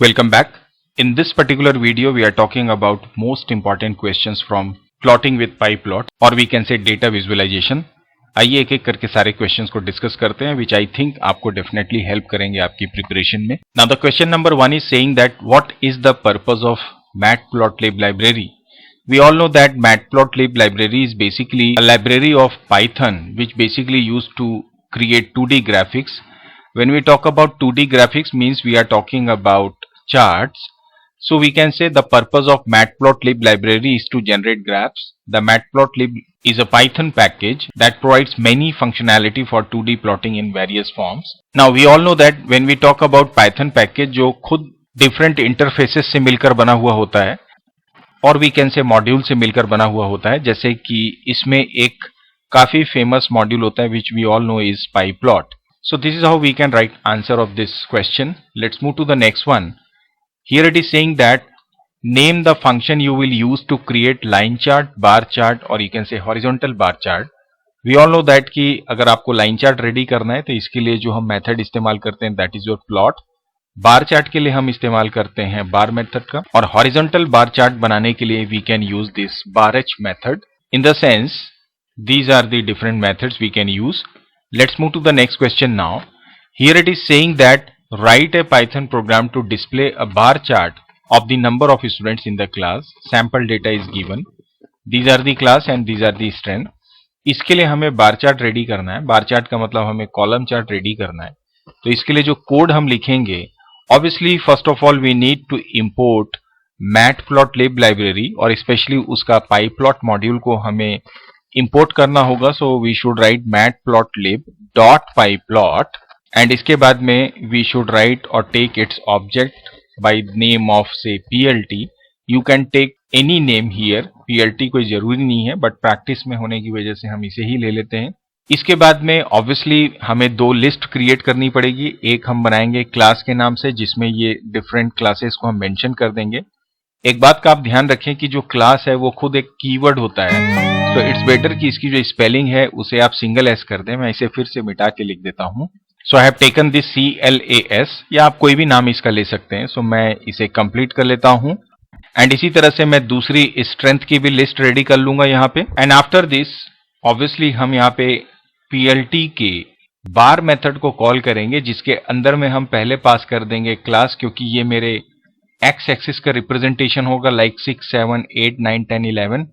Welcome back. In this particular video, we are talking about most important questions from plotting with PyPlot or we can say data visualization. आइए एक एक करके सारे questions को discuss करते हैं which I think आपको definitely help करेंगे आपकी प्रिपरेशन में. Now the question number 1 is saying that what is the purpose of matplotlib library? We all know that matplotlib library is basically a library of Python which basically used to create 2D graphics. When we talk about 2D graphics means we are talking about charts. So we can say the purpose of matplotlib library is to generate graphs. The matplotlib is a Python package that provides many functionality for 2D plotting in various forms. Now we all know that when we talk about Python package जो खुद different interfaces से मिलकर बना हुआ होता है और we can say module से मिलकर बना हुआ होता है, जैसे कि इसमें एक काफी फेमस मॉड्यूल होता है which we all know is PyPlot. So this is how we can write answer of this question. Let's move to the next one. Here it is saying that name the function you will use to create line chart, bar chart or you can say horizontal bar chart. We all know that कि अगर आपको line chart ready करना है तो इसके लिए जो हम मेथड इस्तेमाल करते हैं that is your plot. Bar chart के लिए हम इस्तेमाल करते हैं बार मेथड का और हॉरिजॉन्टल बार चार्ट बनाने के लिए we can use this barh method. In the sense these are the different methods we can use. Let's move to the next question now. Here it is saying that write a Python program to display a bar chart of the number of students in the class. Sample data is given. These are the class and these are the strength. इसके लिए हमें bar chart ready करना है. Bar chart का मतलब हमें column chart ready करना है. तो इसके लिए जो कोड हम लिखेंगे, obviously first of all we need to import matplotlib library और स्पेशली उसका पाईप्लॉट मॉड्यूल को हमें इंपोर्ट करना होगा. So we should write matplotlib dot pyplot and इसके बाद में वी शुड राइट और take its object by name of से PLT. You can take any name here. PLT कोई जरूरी नहीं है बट प्रैक्टिस में होने की वजह से हम इसे ही ले लेते हैं. इसके बाद में ऑब्वियसली हमें दो लिस्ट क्रिएट करनी पड़ेगी. एक हम बनाएंगे क्लास के नाम से जिसमें ये डिफरेंट क्लासेस को हम मेंशन कर देंगे. एक बात का आप ध्यान रखें कि जो क्लास है वो खुद एक कीवर्ड होता है. सो इट्स बेटर कि इसकी जो स्पेलिंग है उसे आप सिंगल एस कर दें. मैं इसे फिर से मिटा के लिख देता हूं. So I have taken this CLAS या आप कोई भी नाम इसका ले सकते हैं. सो मैं इसे कंप्लीट कर लेता हूं एंड इसी तरह से मैं दूसरी स्ट्रेंथ की भी लिस्ट रेडी कर लूंगा यहाँ पे. एंड आफ्टर दिस ऑब्वियसली हम यहाँ पे PLT के बार मेथड को कॉल करेंगे जिसके अंदर में हम पहले पास कर देंगे क्लास, क्योंकि ये मेरे एक्स एक्सिस का रिप्रेजेंटेशन होगा लाइक 6 7 8 9 10 11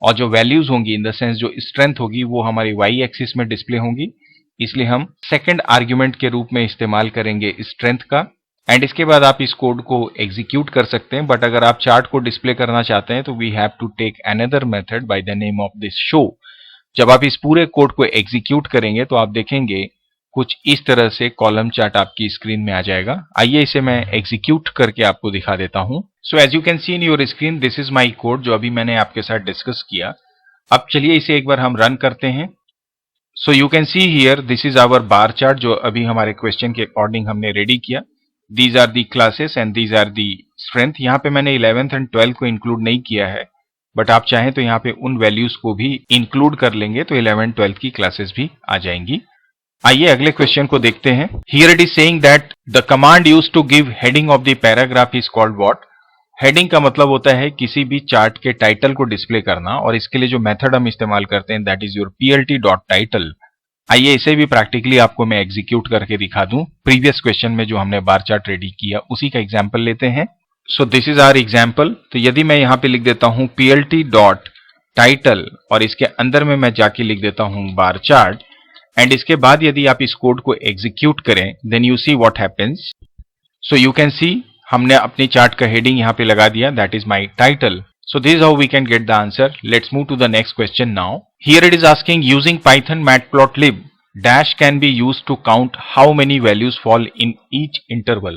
और जो वैल्यूज होंगी इन द सेंस जो स्ट्रेंथ होगी वो हमारी वाई एक्सिस में डिस्प्ले होंगी. इसलिए हम सेकंड आर्ग्यूमेंट के रूप में इस्तेमाल करेंगे स्ट्रेंथ का. एंड इसके बाद आप इस कोड को एग्जीक्यूट कर सकते हैं. बट अगर आप चार्ट को डिस्प्ले करना चाहते हैं तो we have to take another method by the name of this show. जब आप इस पूरे कोड को एग्जीक्यूट करेंगे तो आप देखेंगे कुछ इस तरह से कॉलम चार्ट आपकी स्क्रीन में आ जाएगा. आइए इसे मैं एग्जीक्यूट करके आपको दिखा देता हूं. So as you can see in your screen this is my code जो अभी मैंने आपके साथ डिस्कस किया. अब चलिए इसे एक बार हम रन करते हैं. So you can see here this is our bar chart जो अभी हमारे क्वेश्चन के अकॉर्डिंग हमने रेडी किया. These are the classes and these are the strength. यहाँ पे मैंने 11th एंड 12th को इंक्लूड नहीं किया है बट आप चाहें तो यहाँ पे उन वैल्यूज को भी इंक्लूड कर लेंगे तो 11th 12th की क्लासेस भी आ जाएंगी. आइए अगले क्वेश्चन को देखते हैं. Here it is saying that the command used to give heading of the paragraph is called what. Heading का मतलब होता है किसी भी चार्ट के टाइटल को डिस्प्ले करना और इसके लिए जो मेथड हम इस्तेमाल करते हैं दैट इज योर plt.title. आइए इसे भी प्रैक्टिकली आपको मैं एग्जीक्यूट करके दिखा दूं. प्रीवियस क्वेश्चन में जो हमने बार चार्ट रेडी किया उसी का एग्जांपल लेते हैं. So this is our example. तो यदि मैं यहाँ पे लिख देता हूं plt.title और इसके अंदर में मैं जाके लिख देता हूं बार चार्ट एंड इसके बाद यदि आप इस कोड को एग्जीक्यूट करें then you see what happens. So you can see हमने अपनी चार्ट का हेडिंग यहाँ पे लगा दिया that is my title. So this is how we can get the answer. Let's move to the next question now. Here it is asking using Python matplotlib dash can be used to count how many values fall in each interval.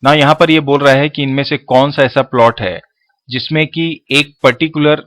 Now यहाँ पर ये बोल रहा है कि इनमें से कौन सा ऐसा प्लॉट है जिसमें कि एक पर्टिकुलर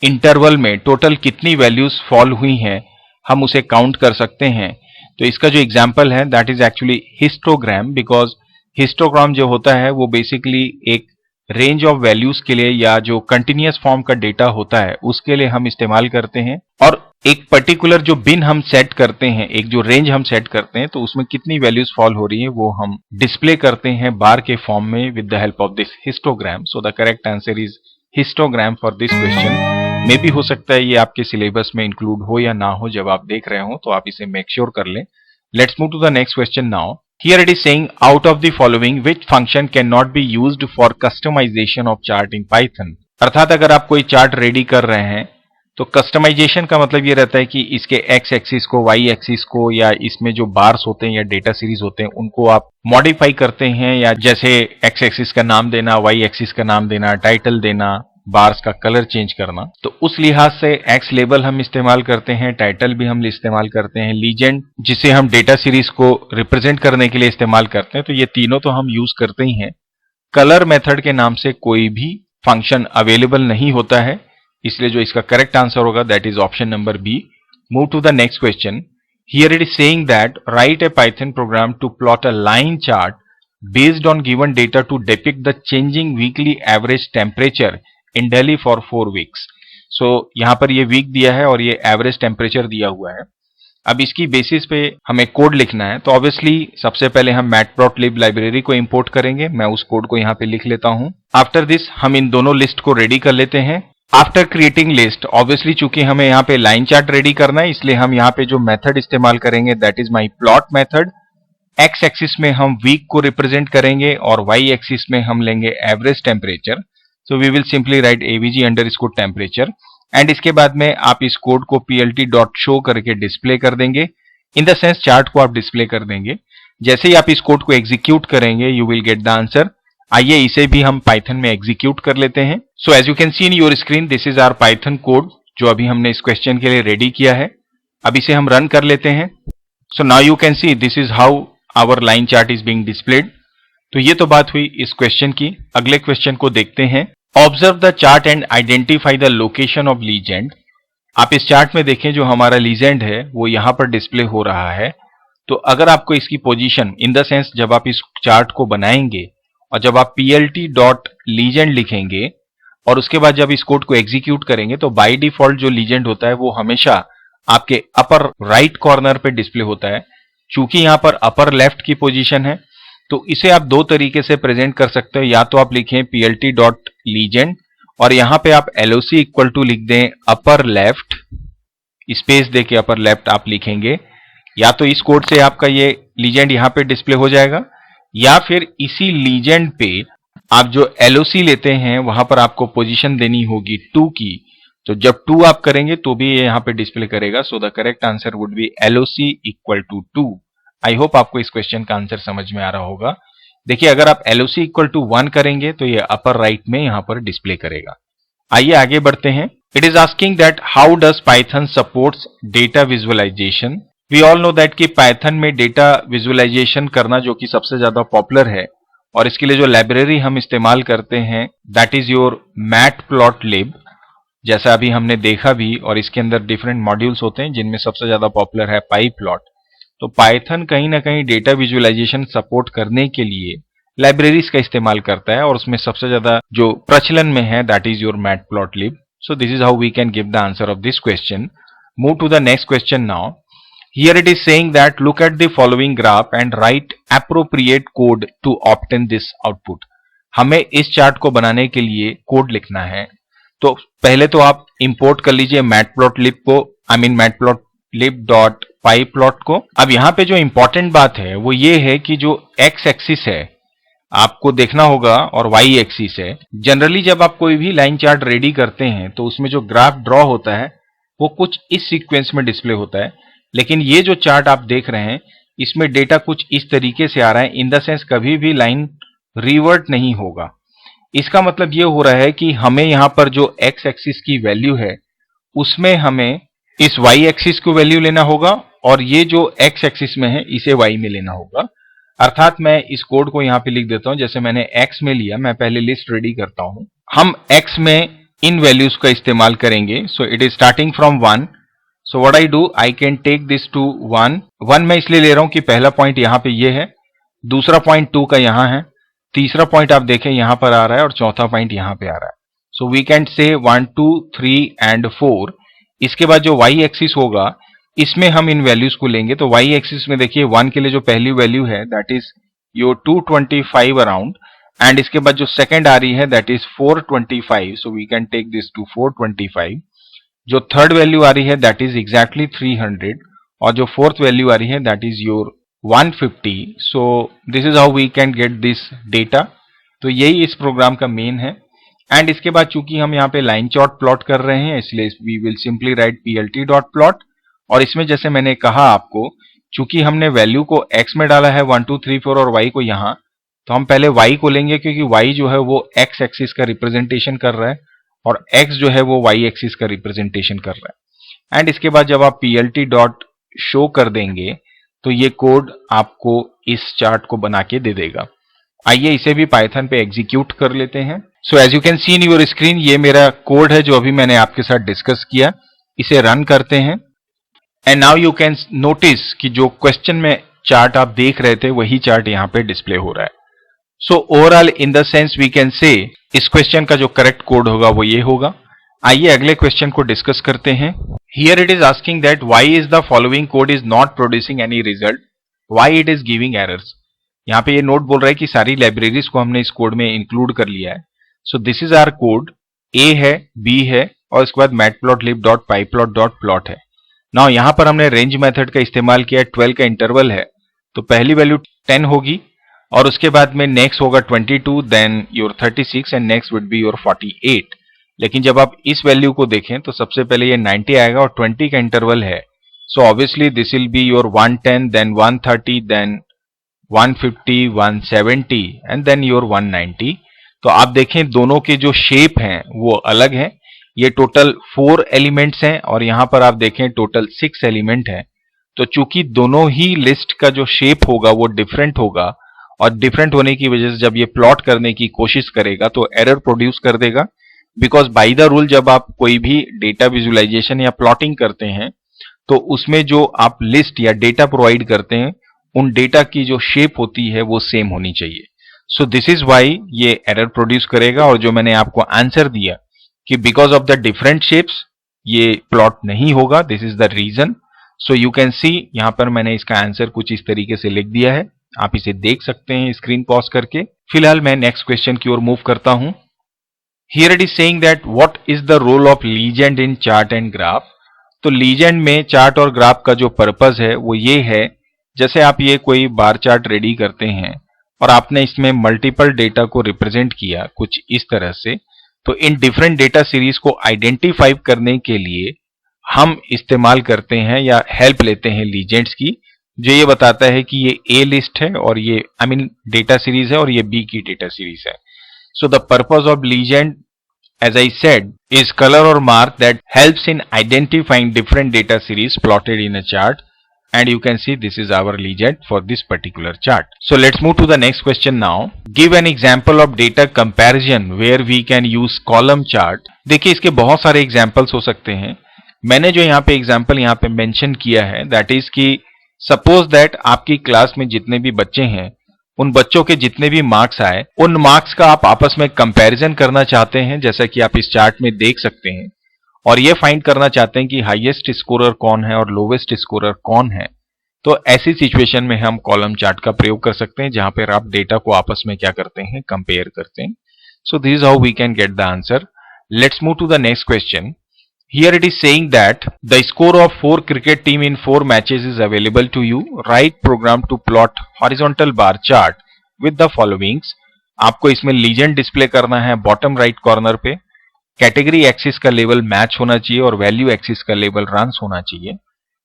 इंटरवल में टोटल कितनी वैल्यूज फॉल हुई हैं हम उसे काउंट कर सकते हैं. तो इसका जो एग्जाम्पल है that is actually histogram. Because histogram जो होता है वो बेसिकली एक रेंज ऑफ वैल्यूज के लिए या जो कंटिन्यूअस फॉर्म का डेटा होता है उसके लिए हम इस्तेमाल करते हैं और एक पर्टिकुलर जो बिन हम सेट करते हैं, एक जो रेंज हम सेट करते हैं, तो उसमें कितनी वैल्यूज फॉल हो रही है वो हम डिस्प्ले करते हैं बार के फॉर्म में with the help of this histogram. So the correct answer is histogram for this question. मे भी हो सकता है ये आपके सिलेबस में इंक्लूड हो या ना हो. जब आप देख रहे हो तो आप इसे मेक श्योर कर लें. Let's move to the next question now. Here it is saying out of the following which function cannot be used for customization of chart in Python. अर्थात अगर आप कोई चार्ट रेडी कर रहे हैं तो कस्टमाइजेशन का मतलब ये रहता है कि इसके एक्स एक्सिस को, वाई एक्सिस को, या इसमें जो बार्स होते हैं या डेटा सीरीज होते हैं उनको आप मॉडिफाई करते हैं, या जैसे एक्स एक्सिस का नाम देना, वाई एक्सिस का नाम देना, टाइटल देना, बार्स का कलर चेंज करना. तो उस लिहाज से एक्स लेबल हम इस्तेमाल करते हैं, टाइटल भी हम इस्तेमाल करते हैं, लीजेंड जिसे हम डेटा सीरीज को रिप्रेजेंट करने के लिए इस्तेमाल करते हैं, तो ये तीनों तो हम यूज करते ही हैं. कलर मेथड के नाम से कोई भी फंक्शन अवेलेबल नहीं होता है, इसलिए जो इसका करेक्ट आंसर होगा that is option number B. Move to the next question. Here it is saying that write a Python program to plot a line chart based on given data to depict the changing weekly average temperature in Delhi for 4 weeks. So यहां पर ये week दिया है और ये average temperature दिया हुआ है. अब इसकी बेसिस पे हमें कोड लिखना है, तो ऑब्वियसली सबसे पहले हम मैटप्लॉटलिब लाइब्रेरी को इंपोर्ट करेंगे. मैं उस कोड को यहां पे लिख लेता हूं. आफ्टर दिस हम इन दोनों लिस्ट को रेडी कर लेते हैं. आफ्टर क्रिएटिंग लिस्ट, ऑब्वियसली चूंकि हमें यहाँ पे लाइन चार्ट रेडी करना है, इसलिए हम यहाँ पे जो मेथड इस्तेमाल करेंगे that is my plot method. X axis में हम वीक को रिप्रेजेंट करेंगे और वाई एक्सिस में हम लेंगे average temperature. So we will simply write avg underscore temperature and इसके बाद में आप इस कोड को plt.show करके डिस्प्ले कर देंगे. इन द सेंस चार्ट को आप डिस्प्ले कर देंगे. जैसे ही आप इस कोड को एग्जीक्यूट करेंगे you will get the answer. आइए इसे भी हम पाइथन में एग्जीक्यूट कर लेते हैं. So as you can see in your screen this is our Python code जो अभी हमने इस क्वेश्चन के लिए रेडी किया है. अब इसे हम रन कर लेते हैं. So now you can see this is how our line chart is being displayed. तो ये तो बात हुई इस क्वेश्चन की. अगले क्वेश्चन को देखते हैं. Observe the chart and identify the location of legend. आप इस चार्ट में देखें जो हमारा लीजेंड है वो यहां पर डिस्प्ले हो रहा है. तो अगर आपको इसकी पोजीशन, इन द सेंस जब आप इस चार्ट को बनाएंगे और जब आप plt.legend लिखेंगे और उसके बाद जब इस कोड को एग्जीक्यूट करेंगे तो बाय डिफॉल्ट जो लीजेंड होता है वो हमेशा आपके अपर राइट कॉर्नर पे डिस्प्ले होता है. चूंकि यहां पर अपर लेफ्ट की पोजीशन है तो इसे आप दो तरीके से प्रेजेंट कर सकते हो. या तो आप लिखें plt.legend और यहां पे आप loc इक्वल टू लिख दें अपर लेफ्ट, स्पेस देके अपर लेफ्ट आप लिखेंगे. या तो इस कोड से आपका ये लीजेंड यहां पे डिस्प्ले हो जाएगा, या फिर इसी लीजेंड पे आप जो loc लेते हैं वहां पर आपको पोजीशन देनी होगी 2 की. तो जब 2 आप करेंगे तो भी ये यहां पे डिस्प्ले करेगा. So the correct answer would be loc equal to 2. I hope आपको इस क्वेश्चन का आंसर समझ में आ रहा होगा. देखिए अगर आप loc इक्वल टू 1 करेंगे तो ये अपर राइट में यहां पर डिस्प्ले करेगा. आइए आगे बढ़ते हैं. It is asking that how does Python supports data visualization. We all know that कि पाइथन में डेटा विजुअलाइजेशन करना जो कि सबसे ज्यादा पॉपुलर है और इसके लिए जो लाइब्रेरी हम इस्तेमाल करते हैं दैट इज योर मैटप्लॉटलिब. जैसा अभी हमने देखा भी, और इसके अंदर डिफरेंट मॉड्यूल्स होते हैं जिनमें सबसे ज्यादा पॉपुलर है पाईप्लॉट. तो पाइथन कहीं ना कहीं डेटा विजुअलाइजेशन सपोर्ट करने के लिए लाइब्रेरीज का इस्तेमाल करता है और उसमें सबसे ज्यादा जो प्रचलन में है that is your matplotlib. So this is how we can give the answer of this question. Move to the next question now. Here it is saying that look at the following graph and write appropriate code to obtain this output. हमें इस chart को बनाने के लिए code लिखना है. तो पहले तो आप इंपोर्ट कर लीजिए मैटप्लॉटलिब को, आई मीन matplotlib.pyplot को. अब यहां पे जो इंपॉर्टेंट बात है वो ये है कि जो एक्स एक्सिस है आपको देखना होगा और वाई एक्सिस है. जनरली जब आप कोई भी लाइन चार्ट रेडी करते हैं तो उसमें जो ग्राफ ड्रॉ होता है वो कुछ इस सीक्वेंस में डिस्प्ले होता है. लेकिन ये जो चार्ट आप देख रहे हैं इसमें डेटा कुछ इस तरीके से आ रहा है. इन द सेंस कभी भी लाइन रिवर्ट नहीं होगा. इसका मतलब ये हो रहा है कि हमें यहां पर जो एक्स एक्सिस की वैल्यू है उसमें हमें इस y एक्सिस को वैल्यू लेना होगा और ये जो x एक्सिस में है इसे y में लेना होगा. अर्थात मैं इस कोड को यहां पे लिख देता हूं. जैसे मैंने x में लिया, मैं पहले लिस्ट रेडी करता हूं. हम x में इन वैल्यूज का इस्तेमाल करेंगे. So it is starting from 1. So what I do, I can take this to 1 मैं इसलिए ले रहा हूं कि पहला पॉइंट यहां पे ये है, दूसरा पॉइंट 2 का यहां है, तीसरा पॉइंट आप देखें यहां पर आ रहा है और चौथा पॉइंट यहां पे आ रहा है. सो वी कैन से 1 2 3 एंड 4. इसके बाद जो y एक्सिस होगा इसमें हम इन वैल्यूज को लेंगे। तो y एक्सिस में देखिए 1 के लिए जो पहली वैल्यू है that is your 225 around, and इसके बाद जो सेकंड आ रही है that is 425, so we can take this to 425। जो थर्ड वैल्यू आ रही है दैट इज एग्जैक्टली 300, और जो फोर्थ वैल्यू आ रही है that is your 150। So this is how we can get this data. तो यही इस प्रोग्राम का मेन है। एंड इसके बाद चूंकि हम यहाँ पे लाइन चार्ट प्लॉट कर रहे हैं इसलिए we will simply write plt dot plot. और इसमें जैसे मैंने कहा आपको, चूंकि हमने वैल्यू को x में डाला है 1 2 3 4 और y को यहाँ, तो हम पहले y को लेंगे क्योंकि y जो है वो x एक्सिस का रिप्रेजेंटेशन कर रहा है और x जो है वो y एक्सिस का रिप्रेजेंटेशन कर रहा है। एंड इसके बाद जब आप plt डॉट शो कर देंगे तो ये कोड आपको इस चार्ट को बना के दे देगा। आइए इसे भी पाइथन पे एग्जीक्यूट कर लेते हैं। So as you can see in your screen, ये मेरा कोड है जो अभी मैंने आपके साथ डिस्कस किया। इसे रन करते हैं and now you can notice कि जो क्वेश्चन में चार्ट आप देख रहे थे वही चार्ट यहाँ पे डिस्प्ले हो रहा है। So overall in the sense we can say इस क्वेश्चन का जो करेक्ट कोड होगा वो ये होगा। आइए अगले क्वेश्चन को डिस्कस करते हैं। Here it is asking that why is the following code is not producing any result, why it is giving errors. यहाँ पे ये नोट बोल रहा है कि सारी लाइब्रेरीज को हमने इस कोड में इंक्लूड कर लिया है। So this is our code, A है, बी है और इसके बाद matplotlib.pyplot.plot है। नाउ यहाँ पर हमने रेंज मेथड का इस्तेमाल किया है, 12 का इंटरवल है तो पहली वैल्यू 10 होगी और उसके बाद में नेक्स्ट होगा 22, then your 36 and next would be your 48। लेकिन जब आप इस वैल्यू को देखें तो सबसे पहले ये 90 आएगा और 20 का इंटरवल है। So obviously this will be your 110, then 130, then 150, 170 and then your 190। तो आप देखें दोनों के जो शेप हैं वो अलग हैं। ये टोटल 4 एलिमेंट्स हैं और यहां पर आप देखें टोटल 6 एलिमेंट हैं। तो चूंकि दोनों ही लिस्ट का जो शेप होगा वो डिफरेंट होगा और डिफरेंट होने की वजह से जब ये प्लॉट करने की कोशिश करेगा तो एरर प्रोड्यूस कर देगा। बिकॉज बाय द रूल जब आप कोई भी डेटा विजुअलाइजेशन या प्लॉटिंग करते हैं तो उसमें जो आप लिस्ट या डेटा प्रोवाइड करते हैं उन डेटा की जो शेप होती है वो सेम होनी चाहिए। सो दिस इज वाई ये एरर प्रोड्यूस करेगा। और जो मैंने आपको आंसर दिया कि because of the different shapes ये प्लॉट नहीं होगा, this is the reason. So you can see यहां पर मैंने इसका आंसर कुछ इस तरीके से लिख दिया है, आप इसे देख सकते हैं स्क्रीन पॉज करके। फिलहाल मैं नेक्स्ट क्वेश्चन की ओर मूव करता हूं। Here it is saying that what is the role of legend in chart and graph. तो लीजेंड में चार्ट और ग्राफ का जो पर्पज है वो ये है, जैसे आप ये कोई बार चार्ट रेडी करते हैं और आपने इसमें मल्टीपल डेटा को रिप्रेजेंट किया कुछ इस तरह से, तो इन डिफरेंट डेटा सीरीज को आइडेंटिफाई करने के लिए हम इस्तेमाल करते हैं या हेल्प लेते हैं लीजेंड्स की, जो ये बताता है कि ये ए लिस्ट है और ये डेटा सीरीज है और ये बी की डेटा सीरीज है। So the purpose of legend as I said is color or mark that helps in identifying different data series plotted in a chart, and you can see this is our legend for this particular chart. So let's move to the next question now. Give an example of data comparison where we can use column chart. देखिए इसके बहुत सारे examples हो सकते हैं। मैंने जो यहाँ पे एग्जाम्पल यहाँ पे मेंशन किया है दैट इज कि सपोज दैट आपकी क्लास में जितने भी बच्चे हैं उन बच्चों के जितने भी मार्क्स आए उन मार्क्स का आप आपस में कंपैरिजन करना चाहते हैं, जैसा कि आप इस चार्ट में देख सकते हैं, और ये फाइंड करना चाहते हैं कि हाईएस्ट स्कोरर कौन है और लोवेस्ट स्कोरर कौन है। तो ऐसी सिचुएशन में हम कॉलम चार्ट का प्रयोग कर सकते हैं जहां पर आप डेटा को आपस में क्या करते हैं, कंपेयर करते हैं। So this is how we can get the answer. Let's move to the next question. Here it is saying that the score of 4 cricket team in 4 matches is available to you. Write program to plot horizontal bar chart with the followings. आपको इसमें legend display करना है bottom right corner पे, category axis का level match होना चाहिए और value axis का लेवल रन्स होना चाहिए।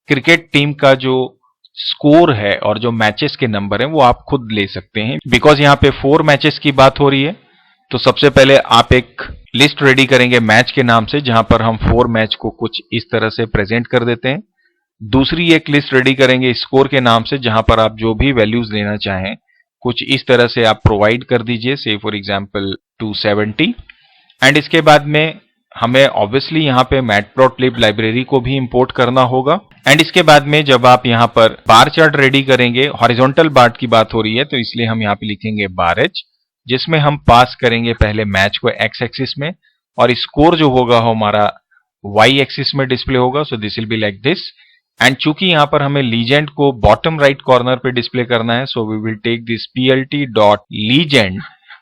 क्रिकेट टीम का जो स्कोर है और जो मैचेस के नंबर हैं वो आप खुद ले सकते हैं, बिकॉज यहाँ पे 4 मैचेस की बात हो रही है। तो सबसे पहले आप एक लिस्ट रेडी करेंगे मैच के नाम से, जहां पर हम 4 मैच को कुछ इस तरह से प्रेजेंट कर देते हैं। दूसरी एक लिस्ट रेडी करेंगे स्कोर के नाम से, जहां पर आप जो भी वैल्यूज लेना चाहें कुछ इस तरह से आप प्रोवाइड कर दीजिए, से फॉर एग्जांपल 270। एंड इसके बाद में हमें ऑब्वियसली यहां पे मैटप्लॉटलिब लाइब्रेरी को भी इंपोर्ट करना होगा। एंड इसके बाद में जब आप यहां पर बार चार्ट रेडी करेंगे, हॉरिजॉन्टल बार की बात हो रही है तो इसलिए हम यहां पे लिखेंगे बार एच, जिसमें हम पास करेंगे पहले मैच को एक्स एक्सिस में और स्कोर जो होगा हमारा वाई एक्सिस में डिस्प्ले होगा, so this will be like this. And चूंकि यहां पर हमें लीजेंड को बॉटम राइट कॉर्नर पे डिस्प्ले करना है, so we will take this plt dot legend,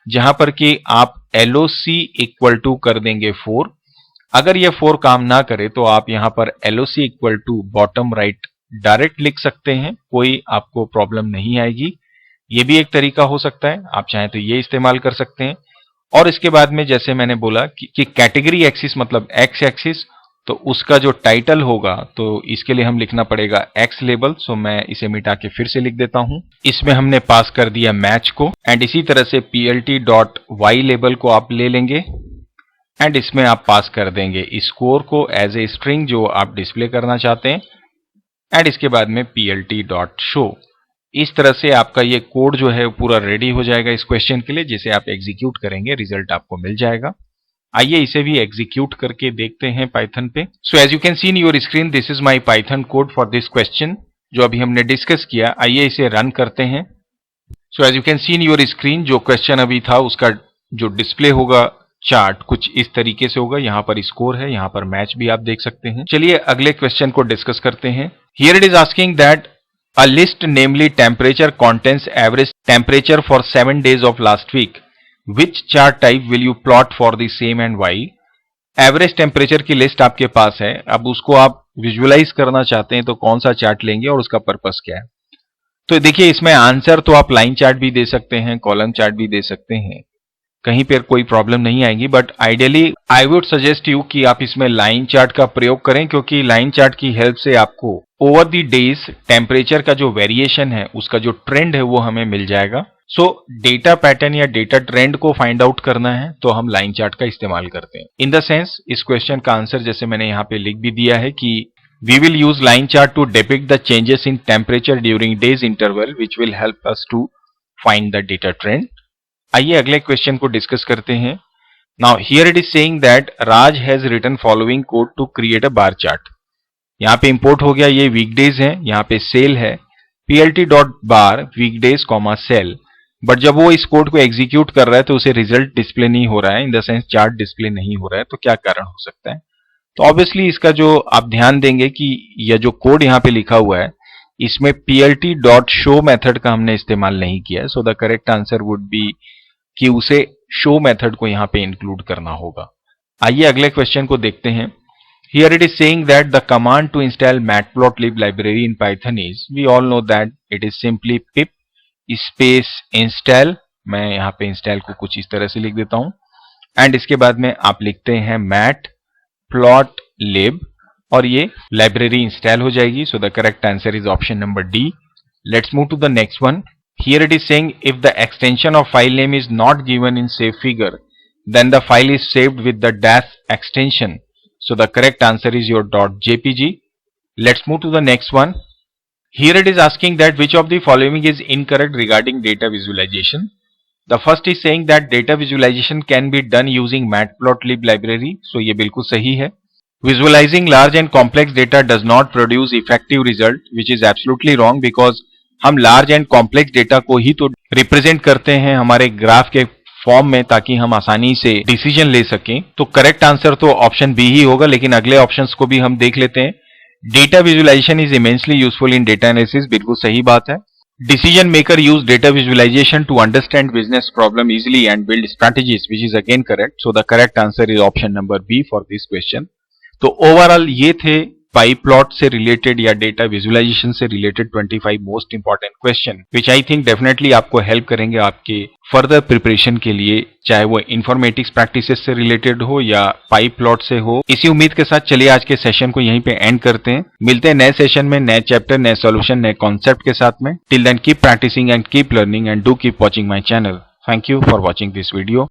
जहां पर कि आप loc इक्वल टू कर देंगे 4। अगर ये 4 काम ना करे तो आप यहां पर loc equal to bottom right direct लिख सकते हैं, कोई आपको प्रॉब्लम नहीं आएगी। ये भी एक तरीका हो सकता है, आप चाहें तो ये इस्तेमाल कर सकते हैं। और इसके बाद में जैसे मैंने बोला कि कैटेगरी एक्सिस मतलब एक्स एक्सिस, तो उसका जो टाइटल होगा तो इसके लिए हम लिखना पड़ेगा एक्स लेबल। सो मैं इसे मिटा के फिर से लिख देता हूं। इसमें हमने पास कर दिया मैच को, एंड इसी तरह से plt डॉट वाई लेबल को आप ले लेंगे एंड इसमें आप पास कर देंगे स्कोर को एज ए स्ट्रिंग जो आप डिस्प्ले करना चाहते हैं, एंड इसके बाद में plt डॉट शो। इस तरह से आपका ये कोड जो है पूरा रेडी हो जाएगा इस क्वेश्चन के लिए, जिसे आप एग्जीक्यूट करेंगे, रिजल्ट आपको मिल जाएगा। आइए इसे भी एग्जीक्यूट करके देखते हैं पाइथन पे। So as you can see in your screen, this is my Python code for this question जो अभी हमने डिस्कस किया। आइए इसे रन करते हैं। So as you can see in your screen, जो क्वेश्चन अभी था उसका जो डिस्प्ले होगा चार्ट कुछ इस तरीके से होगा। यहाँ पर स्कोर है, यहाँ पर मैच भी आप देख सकते हैं। चलिए अगले क्वेश्चन को डिस्कस करते हैं। Here it is asking that a list namely temperature contains average temperature for 7 days of last week. Which chart type will you plot for the same and why? Average temperature की list आपके पास है, अब उसको आप visualise करना चाहते हैं तो कौन सा चार्ट लेंगे और उसका पर्पस क्या है। तो देखिए इसमें आंसर तो आप लाइन चार्ट भी दे सकते हैं, कॉलम चार्ट भी दे सकते हैं, कहीं पर कोई प्रॉब्लम नहीं आएगी। But ideally I would suggest you कि आप इसमें लाइन चार्ट का प्रयोग करें, क्योंकि लाइन चार्ट की हेल्प से आपको ओवर द डेज टेम्परेचर का जो वेरिएशन है, उसका जो ट्रेंड है वो हमें मिल जाएगा। सो डेटा पैटर्न या डेटा ट्रेंड को फाइंड आउट करना है तो हम लाइन चार्ट का इस्तेमाल करते हैं। इन द सेंस इस क्वेश्चन का आंसर जैसे मैंने यहाँ पे लिख भी दिया है कि we will use line chart to depict the changes in temperature during days interval which will help us to find the data trend. आइए अगले क्वेश्चन को डिस्कस करते हैं। Now here it is saying that Raj has written following code to create a bar chart. यहाँ पे import हो गया, ये वीकडेज है, यहाँ पे सेल है, plt dot bar weekdays comma sale. But जब वो इस कोड को एग्जीक्यूट कर रहा है तो उसे रिजल्ट डिस्प्ले नहीं हो रहा है, इन द सेंस चार्ट डिस्प्ले नहीं हो रहा है। तो क्या कारण हो सकता है? तो ऑब्वियसली इसका जो आप ध्यान देंगे कि यह जो कोड यहाँ पे लिखा हुआ है इसमें plt डॉट शो मेथड का हमने इस्तेमाल नहीं किया है। सो the correct answer would B कि उसे शो मेथड को यहाँ पे इंक्लूड करना होगा। आइए अगले क्वेश्चन को देखते हैं। Here it is saying that the command to install matplotlib library in Python is, we all know that it is simply pip space install। मैं यहाँ पे install को कुछ इस तरह से लिख देता हूँ, एंड इसके बाद में आप लिखते हैं matplotlib और ये लाइब्रेरी इंस्टॉल हो जाएगी। So the correct answer is option number D. Let's move to the next one. Here it is saying if the extension of file name is not given in save figure, then the file is saved with the dash extension. So the correct answer is your .jpg. Let's move to the next one. Here it is asking that which of the following is incorrect regarding data visualization. The first is saying that data visualization can be done using matplotlib library. So ये बिल्कुल सही है। Visualizing large and complex data does not produce effective result, which is absolutely wrong because हम large and complex data को ही तो represent करते हैं हमारे ग्राफ के फॉर्म में ताकि हम आसानी से डिसीजन ले सकें। तो करेक्ट आंसर तो ऑप्शन बी ही होगा, लेकिन अगले ऑप्शंस को भी हम देख लेते हैं। Data visualization is immensely useful in data analysis, बिल्कुल सही बात है। Decision maker use data visualization to understand business problem easily and build strategies, which is again correct. So the correct answer is option number B for this question. तो overall ये थे pyplot से related या data visualization से related 25 most important question, which I think definitely आपको help करेंगे आपके further preparation के लिए, चाहे वो इन्फॉर्मेटिक्स प्रैक्टिसेस से रिलेटेड हो या पाईप्लॉट से हो। इसी उम्मीद के साथ चलिए आज के सेशन को यहीं पे एंड करते हैं। मिलते हैं नए सेशन में, नए चैप्टर, नए सॉल्यूशन, नए कॉन्सेप्ट के साथ में। Till then keep practicing and keep learning and do keep watching my channel. Thank you for watching this video.